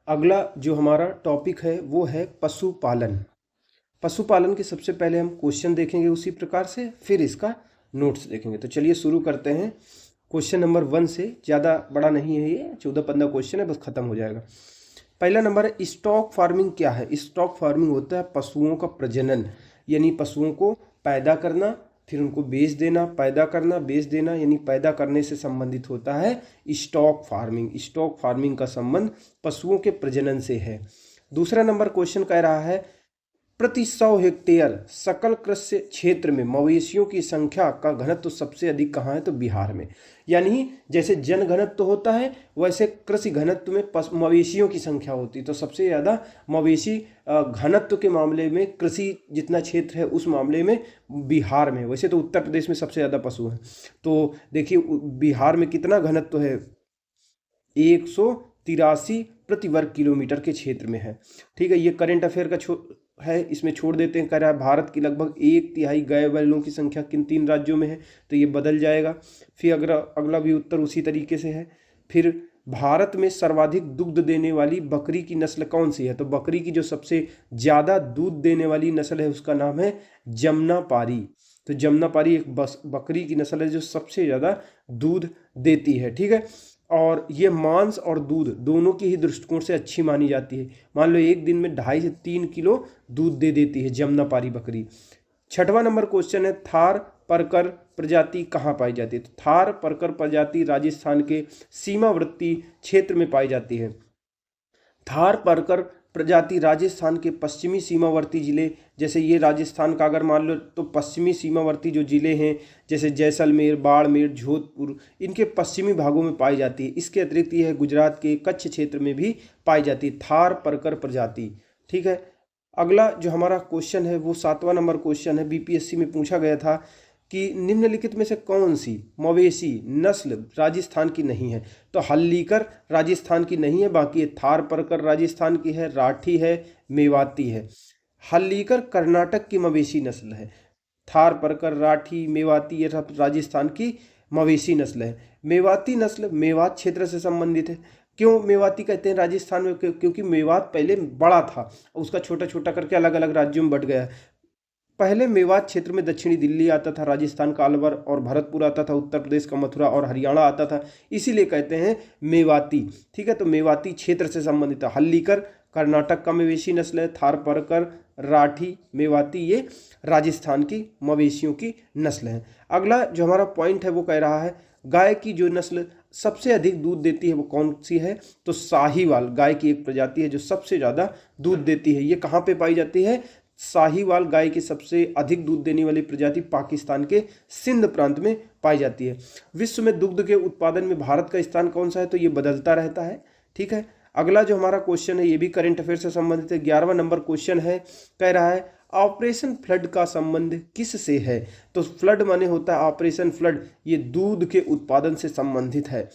अगला जो हमारा टॉपिक है वो है पशुपालन। पशुपालन के सबसे पहले हम क्वेश्चन देखेंगे उसी प्रकार से, फिर इसका नोट्स देखेंगे। तो चलिए शुरू करते हैं क्वेश्चन नंबर 1 से। ज़्यादा बड़ा नहीं है, ये 14-15 क्वेश्चन है, बस खत्म हो जाएगा। पहला नंबर है स्टॉक फार्मिंग क्या है। स्टॉक फार्मिंग होता है पशुओं का प्रजनन, यानी पशुओं को पैदा करना फिर उनको बेच देना, पैदा करना बेच देना, यानी पैदा करने से संबंधित होता है स्टॉक फार्मिंग। स्टॉक फार्मिंग का संबंध पशुओं के प्रजनन से है। दूसरा नंबर क्वेश्चन कह रहा है प्रति 100 हेक्टेयर सकल कृषि क्षेत्र में मवेशियों की संख्या का घनत्व सबसे अधिक कहाँ है, तो बिहार में। यानी जैसे जन घनत्व होता है वैसे कृषि घनत्व में मवेशियों की संख्या होती है। तो सबसे ज़्यादा मवेशी घनत्व के मामले में कृषि जितना क्षेत्र है उस मामले में बिहार में। वैसे तो उत्तर प्रदेश में सबसे ज़्यादा पशु हैं। तो देखिए बिहार में कितना घनत्व है, 183 प्रति वर्ग किलोमीटर के क्षेत्र में है। ठीक है, ये करंट अफेयर का है, इसमें छोड़ देते हैं। कह रहा है भारत की लगभग 1/3 गाय बैलों की संख्या किन 3 राज्यों में है, तो ये बदल जाएगा। फिर अगला भी उत्तर उसी तरीके से है। फिर भारत में सर्वाधिक दुग्ध देने वाली बकरी की नस्ल कौन सी है, तो बकरी की जो सबसे ज़्यादा दूध देने वाली नस्ल है उसका नाम है जमुनापारी। तो जमुनापारी एक बकरी की नस्ल है जो सबसे ज़्यादा दूध देती है। ठीक है, और ये मांस और दूध दोनों के ही दृष्टिकोण से अच्छी मानी जाती है। मान लो एक दिन में 2.5 से 3 किलो दूध दे देती है जमुनापारी बकरी। छठवां नंबर क्वेश्चन है थार परकर प्रजाति कहाँ पाई जाती है, तो थार परकर प्रजाति राजस्थान के सीमावर्ती क्षेत्र में पाई जाती है। थार परकर प्रजाति राजस्थान के पश्चिमी सीमावर्ती जिले, जैसे ये राजस्थान का अगर मान लो तो पश्चिमी सीमावर्ती जो जिले हैं जैसे जैसलमेर, बाड़मेर, जोधपुर, इनके पश्चिमी भागों में पाई जाती है। इसके अतिरिक्त यह गुजरात के कच्छ क्षेत्र में भी पाई जाती है थार परकर प्रजाति। ठीक है, अगला जो हमारा क्वेश्चन है वो 7वां नंबर क्वेश्चन है, बीपीएससी में पूछा गया था कि निम्नलिखित में से कौन सी मवेशी नस्ल राजस्थान की नहीं है, तो हल्लीकर राजस्थान की नहीं है, बाकी थार परकर राजस्थान की है, राठी है, मेवाती है। हल्लीकर कर्नाटक की मवेशी नस्ल है, थार परकर, राठी, मेवाती ये सब राजस्थान की मवेशी नस्ल है। मेवाती नस्ल मेवात क्षेत्र से संबंधित है। क्यों मेवाती कहते हैं राजस्थान में, क्योंकि मेवात पहले बड़ा था, उसका छोटा छोटा करके अलग अलग राज्यों में बट गया है। पहले मेवात क्षेत्र में दक्षिणी दिल्ली आता था, राजस्थान का अलवर और भरतपुर आता था, उत्तर प्रदेश का मथुरा और हरियाणा आता था, इसीलिए कहते हैं मेवाती। ठीक है, तो मेवाती क्षेत्र से संबंधित है। हल्लीकर कर्नाटक का मवेशी नस्ल है, थार परकर, राठी, मेवाती ये राजस्थान की मवेशियों की नस्ल है। अगला जो हमारा पॉइंट है वो कह रहा है गाय की जो नस्ल सबसे अधिक दूध देती है वो कौन सी है, तो साहीवाल गाय की एक प्रजाति है जो सबसे ज़्यादा दूध देती है। ये कहाँ पे पाई जाती है, साहीवाल गाय की सबसे अधिक दूध देने वाली प्रजाति पाकिस्तान के सिंध प्रांत में पाई जाती है। विश्व में दुग्ध के उत्पादन में भारत का स्थान कौन सा है, तो ये बदलता रहता है। ठीक है, अगला जो हमारा क्वेश्चन है ये भी करंट अफेयर से संबंधित है। 11वां नंबर क्वेश्चन है, कह रहा है ऑपरेशन फ्लड का संबंध किस से है, तो फ्लड माने होता है ऑपरेशन फ्लड, ये दूध के उत्पादन से संबंधित है।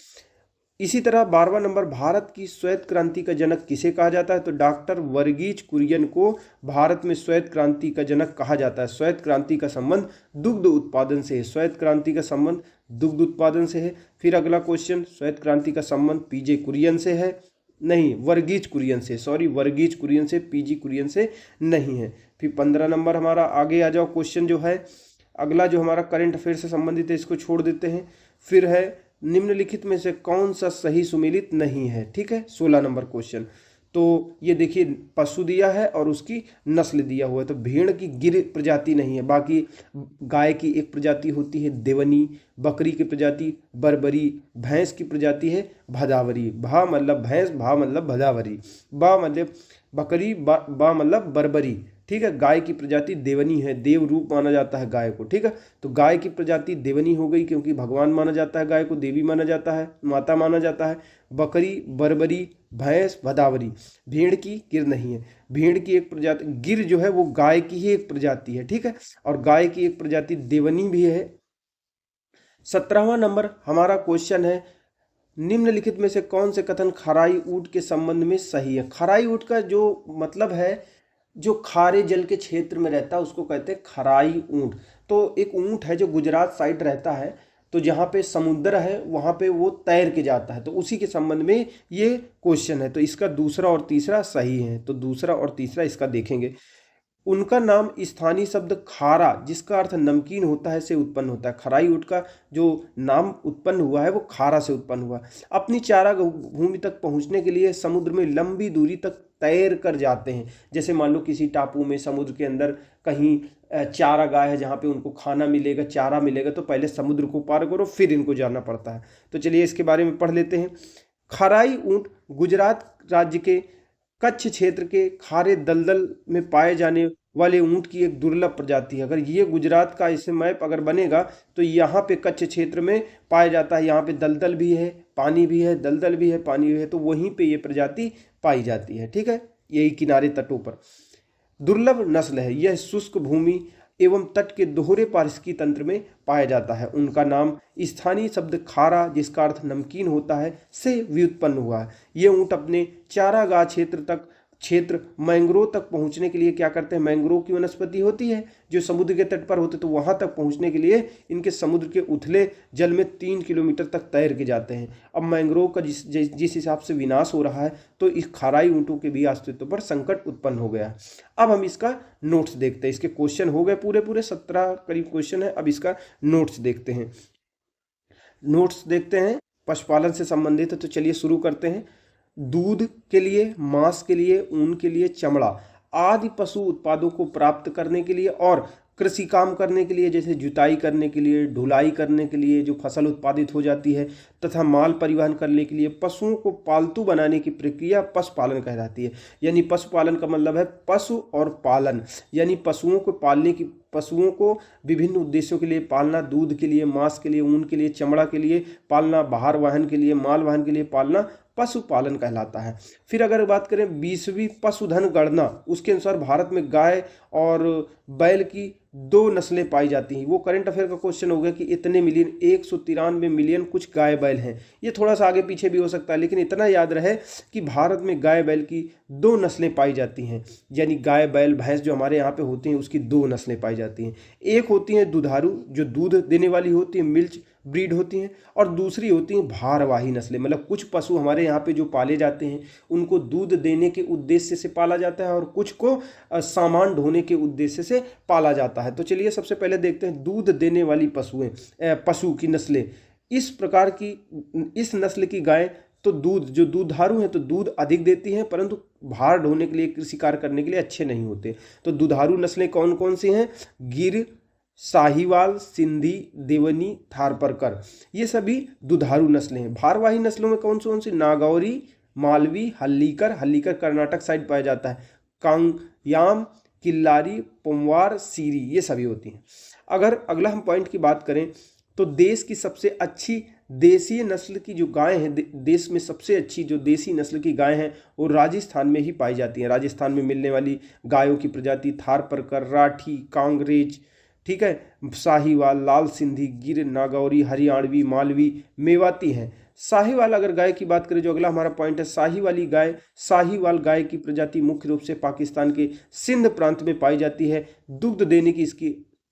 इसी तरह 12वां नंबर भारत की श्वेत क्रांति का जनक किसे कहा जाता है, तो डॉक्टर वर्गीज कुरियन को भारत में श्वेत क्रांति का जनक कहा जाता है। श्वेत क्रांति का संबंध दुग्ध उत्पादन से है, श्वेत क्रांति का संबंध दुग्ध उत्पादन से है। फिर अगला क्वेश्चन, श्वेत क्रांति का संबंध पीजे कुरियन से है, नहीं वर्गीज कुरियन से, सॉरी वर्गीज कुरियन से, पीजी कुरियन से नहीं है। फिर 15 नंबर हमारा आगे आ जाओ क्वेश्चन जो है अगला जो हमारा करंट अफेयर से संबंधित है, इसको छोड़ देते हैं। फिर है निम्नलिखित में से कौन सा सही सुमेलित नहीं है। ठीक है, 16 नंबर क्वेश्चन, तो ये देखिए पशु दिया है और उसकी नस्ल दिया हुआ है, तो भेड़ की गिर प्रजाति नहीं है, बाकी गाय की एक प्रजाति होती है देवनी, बकरी की प्रजाति बरबरी, भैंस की प्रजाति है भदावरी। भा मतलब भैंस, भा मतलब भदावरी, बा मतलब बकरी, बा मतलब बरबरी। ठीक है, गाय की प्रजाति देवनी है, देव रूप माना जाता है गाय को। ठीक है, तो गाय की प्रजाति देवनी हो गई क्योंकि भगवान माना जाता है, गाय को देवी माना जाता है, माता माना जाता है। बकरी बरबरी, भैंस भदावरी। भेड़ की गिर नहीं है, भेड़ की एक प्रजाति गिर जो है वो गाय की ही एक प्रजाति है। ठीक है, और गाय की एक प्रजाति देवनी भी है। 17वां नंबर हमारा क्वेश्चन है निम्नलिखित में से कौन से कथन खराई ऊंट के संबंध में सही है। खराई ऊंट का जो मतलब है जो खारे जल के क्षेत्र में रहता है उसको कहते हैं खराई ऊंट। तो एक ऊंट है जो गुजरात साइड रहता है, तो जहाँ पे समुद्र है वहाँ पे वो तैर के जाता है, तो उसी के संबंध में ये क्वेश्चन है। तो इसका दूसरा और तीसरा सही है, तो दूसरा और तीसरा इसका देखेंगे। उनका नाम स्थानीय शब्द खारा, जिसका अर्थ नमकीन होता है, से उत्पन्न होता है। खराई ऊँट का जो नाम उत्पन्न हुआ है वो खारा से उत्पन्न हुआ। अपनी चारा भूमि तक पहुंचने के लिए समुद्र में लंबी दूरी तक तैर कर जाते हैं। जैसे मान लो किसी टापू में समुद्र के अंदर कहीं चारा गाय है जहाँ पे उनको खाना मिलेगा, चारा मिलेगा, तो पहले समुद्र को पार करो फिर इनको जाना पड़ता है। तो चलिए इसके बारे में पढ़ लेते हैं। खराई ऊँट गुजरात राज्य के कच्छ क्षेत्र के खारे दलदल में पाए जाने वाले ऊँट की एक दुर्लभ प्रजाति है। अगर ये गुजरात का इसे मैप अगर बनेगा तो यहाँ पे कच्छ क्षेत्र में पाया जाता है। यहाँ पे दलदल भी है, पानी भी है, दलदल भी है, पानी भी है, तो वहीं पे ये प्रजाति पाई जाती है। ठीक है, यही किनारे तटों पर दुर्लभ नस्ल है। यह शुष्क भूमि एवं तट के दोहरे पारिस्थितिकी तंत्र में पाया जाता है। उनका नाम स्थानीय शब्द खारा, जिसका अर्थ नमकीन होता है, से व्युत्पन्न हुआ है। ये ऊँट अपने चारागाह क्षेत्र मैंग्रोव तक पहुंचने के लिए क्या करते हैं? मैंग्रोव की वनस्पति होती है जो समुद्र के तट पर होते, तो वहां तक पहुंचने के लिए इनके समुद्र के उथले जल में 3 किलोमीटर तक तैर के जाते हैं। अब मैंग्रोव का जिस हिसाब से विनाश हो रहा है, तो इस खाराई ऊँटों के भी अस्तित्व पर संकट उत्पन्न हो गया। अब हम इसका नोट्स देखते हैं। इसके क्वेश्चन हो गए पूरे 17 करीब क्वेश्चन है। अब इसका नोट्स देखते हैं। नोट्स देखते हैं पशुपालन से संबंधित है, तो चलिए शुरू करते हैं। दूध के लिए, मांस के लिए, ऊन के लिए, चमड़ा आदि पशु उत्पादों को प्राप्त करने के लिए और कृषि काम करने के लिए, जैसे जुताई करने के लिए, ढुलाई करने के लिए जो फसल उत्पादित हो जाती है, तथा माल परिवहन करने के लिए पशुओं को पालतू बनाने की प्रक्रिया पशुपालन कहलाती है। यानी पशुपालन का मतलब है पशु और पालन, यानी पशुओं को पालने की, पशुओं को विभिन्न उद्देश्यों के लिए पालना, दूध के लिए, मांस के लिए, ऊन के लिए, चमड़ा के लिए पालना, बाहर वाहन के लिए, माल वाहन के लिए पालना पशुपालन कहलाता है। फिर अगर बात करें 20वीं पशुधन गणना, उसके अनुसार भारत में गाय और बैल की 2 नस्लें पाई जाती हैं। वो करंट अफेयर का क्वेश्चन हो गया कि इतने मिलियन, 193 मिलियन कुछ गाय बैल हैं। ये थोड़ा सा आगे पीछे भी हो सकता है, लेकिन इतना याद रहे कि भारत में गाय बैल की 2 नस्लें पाई जाती हैं। यानी गाय बैल भैंस जो हमारे यहाँ पे होती हैं उसकी 2 नस्लें पाई जाती हैं। एक होती हैं दुधारू, जो दूध देने वाली होती है, मिल्क ब्रीड होती हैं, और दूसरी होती हैं भारवाही नस्लें। मतलब कुछ पशु हमारे यहाँ पे जो पाले जाते हैं उनको दूध देने के उद्देश्य से पाला जाता है और कुछ को सामान ढोने के उद्देश्य से पाला जाता है। तो चलिए सबसे पहले देखते हैं दूध देने वाली पशु की नस्लें। इस प्रकार की, इस नस्ल की गाय तो दूध, जो दूधारू हैं तो दूध अधिक देती हैं, परंतु भार ढोने के लिए, कृषि कार्य करने के लिए अच्छे नहीं होते। तो दुधारू नस्लें कौन कौन सी हैं? गिर, साहिवाल, सिंधी, देवनी, थारपरकर, ये सभी दुधारू नस्लें हैं। भारवाही नस्लों में कौन सी? नागौरी, मालवी, हल्लीकर कर्नाटक साइड पाया जाता है, कांगयाम, किल्लारी, पुमवार, सीरी, ये सभी होती हैं। अगर अगला हम पॉइंट की बात करें तो देश की सबसे अच्छी देसी नस्ल की जो गाय हैं, देश में सबसे अच्छी जो देसी नस्ल की गाय हैं वो राजस्थान में ही पाई जाती हैं। राजस्थान में मिलने वाली गायों की प्रजाति थारपरकर, राठी, कांग्रेज, ठीक है, साहिवाल, लाल सिंधी, गिर, नागौरी, हरियाणवी, मालवी, मेवाती हैं। साहिवाल अगर गाय की बात करें, जो अगला हमारा पॉइंट है, साहिवाल गाय की प्रजाति मुख्य रूप से पाकिस्तान के सिंध प्रांत में पाई जाती है। दुग्ध देने की इसकी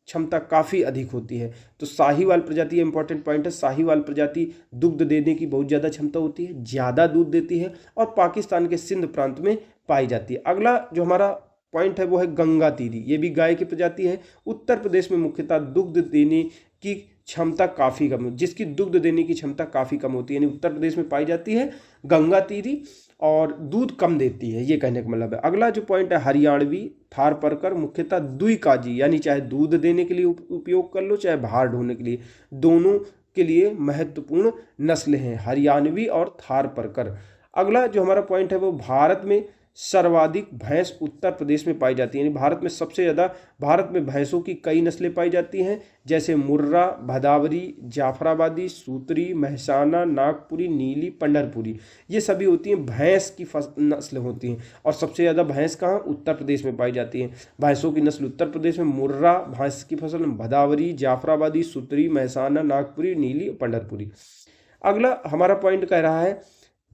क्षमता काफ़ी अधिक होती है। तो साहिवाल प्रजाति इंपॉर्टेंट पॉइंट है। साहिवाल प्रजाति दुग्ध देने की बहुत ज़्यादा क्षमता होती है, ज़्यादा दूध देती है और पाकिस्तान के सिंध प्रांत में पाई जाती है। अगला जो हमारा पॉइंट है वो है गंगा तीरी। ये भी गाय की प्रजाति है। उत्तर प्रदेश में मुख्यतः दुग्ध देने की क्षमता काफ़ी कम, जिसकी दुग्ध देने की क्षमता काफ़ी कम होती है, यानी उत्तर प्रदेश में पाई जाती है गंगा तीरी, और दूध कम देती है, ये कहने का मतलब है। अगला जो पॉइंट है हरियाणवी, थारपरकर, मुख्यतः द्विकाजी, यानी चाहे दूध देने के लिए उपयोग कर लो, चाहे भार ढोने के लिए, दोनों के लिए महत्वपूर्ण नस्ल हैं, हरियाणवी और थारपरकर। अगला जो हमारा पॉइंट है वो भारत में सर्वाधिक भैंस उत्तर प्रदेश में पाई जाती है, यानी भारत में सबसे ज़्यादा, भारत में भैंसों की कई नस्लें पाई जाती हैं, जैसे मुर्रा, भदावरी, जाफराबादी, सूत्री, महसाना, नागपुरी, नीली, पंढरपुरी, ये सभी होती हैं भैंस की नस्ल होती हैं। और सबसे ज़्यादा भैंस कहाँ? उत्तर प्रदेश में पाई जाती हैं। भैंसों की नस्ल उत्तर प्रदेश में मुर्रा भैंस की फसल, भदावरी, जाफराबादी, सूत्री, महसाना, नागपुरी, नीली, पंढरपुरी। अगला हमारा पॉइंट कह रहा है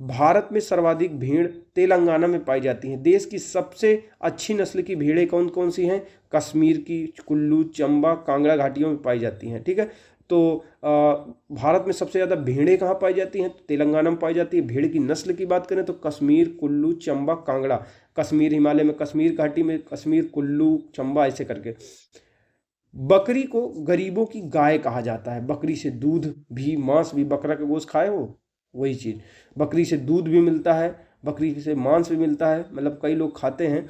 भारत में सर्वाधिक भेड़ तेलंगाना में पाई जाती हैं। देश की सबसे अच्छी नस्ल की भेड़ें कौन कौन सी हैं? कश्मीर की, कुल्लू, चंबा, कांगड़ा घाटियों में पाई जाती हैं। ठीक है, तो भारत में सबसे ज़्यादा भेड़ें कहाँ पाई जाती हैं? तो तेलंगाना में पाई जाती है। भेड़ की नस्ल की बात करें तो कश्मीर, कुल्लू, चंबा, कांगड़ा। कश्मीर हिमालय में, कश्मीर घाटी में कश्मीर, कुल्लू, चंबा, ऐसे करके। बकरी को गरीबों की गाय कहा जाता है। बकरी से दूध भी, मांस भी, बकरा का गोश्त खाए हो, वही चीज़। बकरी से दूध भी मिलता है, बकरी से मांस भी मिलता है, मतलब कई लोग खाते हैं।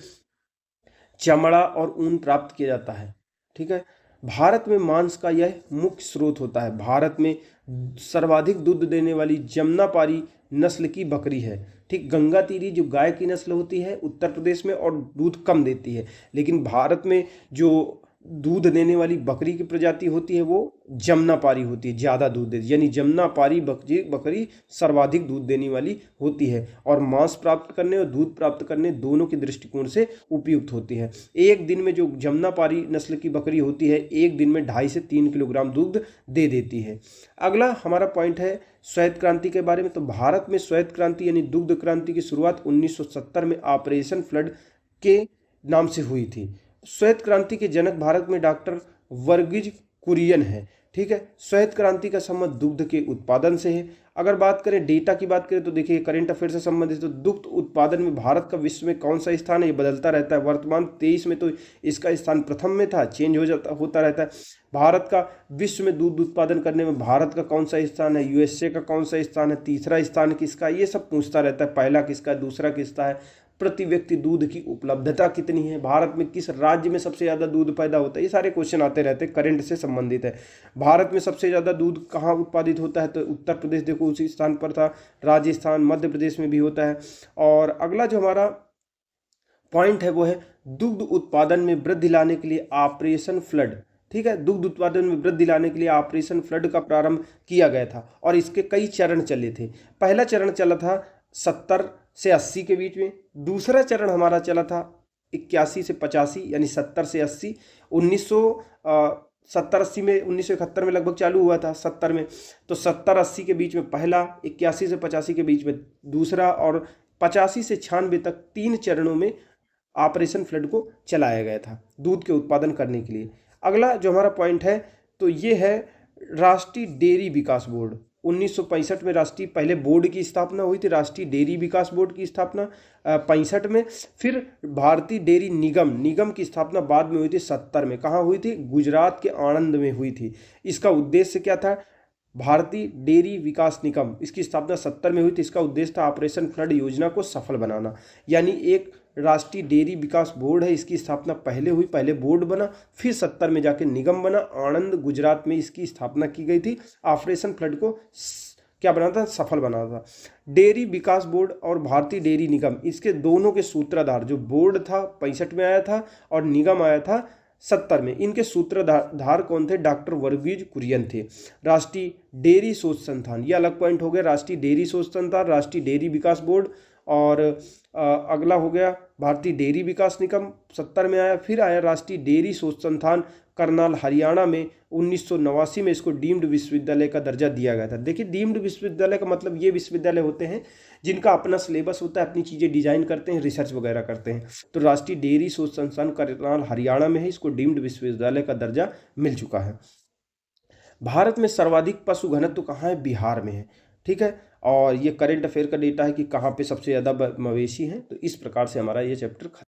चमड़ा और ऊन प्राप्त किया जाता है। ठीक है। भारत में मांस का यह मुख्य स्रोत होता है। भारत में सर्वाधिक दूध देने वाली जमुनापारी नस्ल की बकरी है। ठीक, गंगातीरी जो गाय की नस्ल होती है उत्तर प्रदेश में, और दूध कम देती है। लेकिन भारत में जो दूध देने वाली बकरी की प्रजाति होती है वो जमुनापारी होती है, ज़्यादा दूध देती है। यानी जमुनापारी बकरी सर्वाधिक दूध देने वाली होती है और मांस प्राप्त करने और दूध प्राप्त करने दोनों के दृष्टिकोण से उपयुक्त होती है। एक दिन में जो जमुनापारी नस्ल की बकरी होती है, एक दिन में 2.5 से 3 किलोग्राम दूध दे देती है। अगला हमारा पॉइंट है श्वेत क्रांति के बारे में। तो भारत में श्वेत क्रांति यानी दुग्ध क्रांति की शुरुआत 1970 में ऑपरेशन फ्लड के नाम से हुई थी। श्वेत क्रांति के जनक भारत में डॉक्टर वर्गीज कुरियन है। ठीक है। श्वेत क्रांति का संबंध दुग्ध के उत्पादन से है। अगर बात करें डेटा की बात करें तो देखिए करंट अफेयर से संबंधित, तो दुग्ध उत्पादन में भारत का विश्व में कौन सा स्थान है, ये बदलता रहता है। वर्तमान 23 में तो इसका स्थान प्रथम में था, चेंज होता रहता है। भारत का विश्व में दूध उत्पादन करने में भारत का कौन सा स्थान है, यूएसए का कौन सा स्थान है, तीसरा स्थान किसका, ये सब पूछता रहता है। पहला किसका है, दूसरा किसका है, प्रति व्यक्ति दूध की उपलब्धता कितनी है, भारत में किस राज्य में सबसे ज़्यादा दूध पैदा होता है, ये सारे क्वेश्चन आते रहते हैं, करंट से संबंधित है। भारत में सबसे ज़्यादा दूध कहाँ उत्पादित होता है, तो उत्तर प्रदेश देखो उसी स्थान पर था, राजस्थान, मध्य प्रदेश में भी होता है। और अगला जो हमारा पॉइंट है वो है दुग्ध उत्पादन में वृद्धि लाने के लिए ऑपरेशन फ्लड। ठीक है। दुग्ध उत्पादन में वृद्धि लाने के लिए ऑपरेशन फ्लड का प्रारंभ किया गया था और इसके कई चरण चले थे। पहला चरण चला था 70 से 80 के बीच में। दूसरा चरण हमारा चला था 81 से 85 यानी 70 से 80। 1970-80 में 1971 में लगभग चालू हुआ था, 70 में। तो 70-80 के बीच में पहला, 81 से 85 के बीच में दूसरा, और 85 से 96 तक 3 चरणों में ऑपरेशन फ्लड को चलाया गया था दूध के उत्पादन करने के लिए। अगला जो हमारा पॉइंट है तो ये है राष्ट्रीय डेयरी विकास बोर्ड। 1965 में राष्ट्रीय पहले बोर्ड की स्थापना हुई थी, राष्ट्रीय डेयरी विकास बोर्ड की स्थापना 65 में। फिर भारतीय डेयरी निगम की स्थापना बाद में हुई थी 70 में। कहाँ हुई थी, गुजरात के आणंद में हुई थी। इसका उद्देश्य क्या था, भारतीय डेयरी विकास निगम, इसकी स्थापना 70 में हुई थी। इसका उद्देश्य था ऑपरेशन फ्लड योजना को सफल बनाना। यानी एक राष्ट्रीय डेयरी विकास बोर्ड है, इसकी स्थापना पहले हुई, पहले बोर्ड बना, फिर 70 में जाके निगम बना। आणंद गुजरात में इसकी स्थापना की गई थी। ऑपरेशन फ्लड को क्या बनाना था, सफल बनाना था। डेयरी विकास बोर्ड और भारतीय डेयरी निगम, इसके दोनों के सूत्रधार, जो बोर्ड था 65 में आया था और निगम आया था 70 में, इनके सूत्रधार कौन थे, डॉक्टर वर्गीज कुरियन थे। राष्ट्रीय डेयरी शोध संस्थान, ये अलग पॉइंट हो गया, राष्ट्रीय डेयरी शोध संस्थान, राष्ट्रीय डेयरी विकास बोर्ड, और अगला हो गया भारतीय डेयरी विकास निगम 70 में आया। फिर आया राष्ट्रीय डेयरी शोध संस्थान करनाल हरियाणा में 1989 में। इसको डीम्ड विश्वविद्यालय का दर्जा दिया गया था। देखिए डीम्ड विश्वविद्यालय का मतलब ये विश्वविद्यालय होते हैं जिनका अपना सिलेबस होता है, अपनी चीज़ें डिजाइन करते हैं, रिसर्च वगैरह करते हैं। तो राष्ट्रीय डेयरी शोध संस्थान करनाल हरियाणा में है, इसको डीम्ड विश्वविद्यालय का दर्जा मिल चुका है। भारत में सर्वाधिक पशु घनत्व कहाँ है, बिहार में है। ठीक है। और ये करंट अफेयर का डेटा है कि कहाँ पे सबसे ज़्यादा मवेशी हैं। तो इस प्रकार से हमारा ये चैप्टर खत्म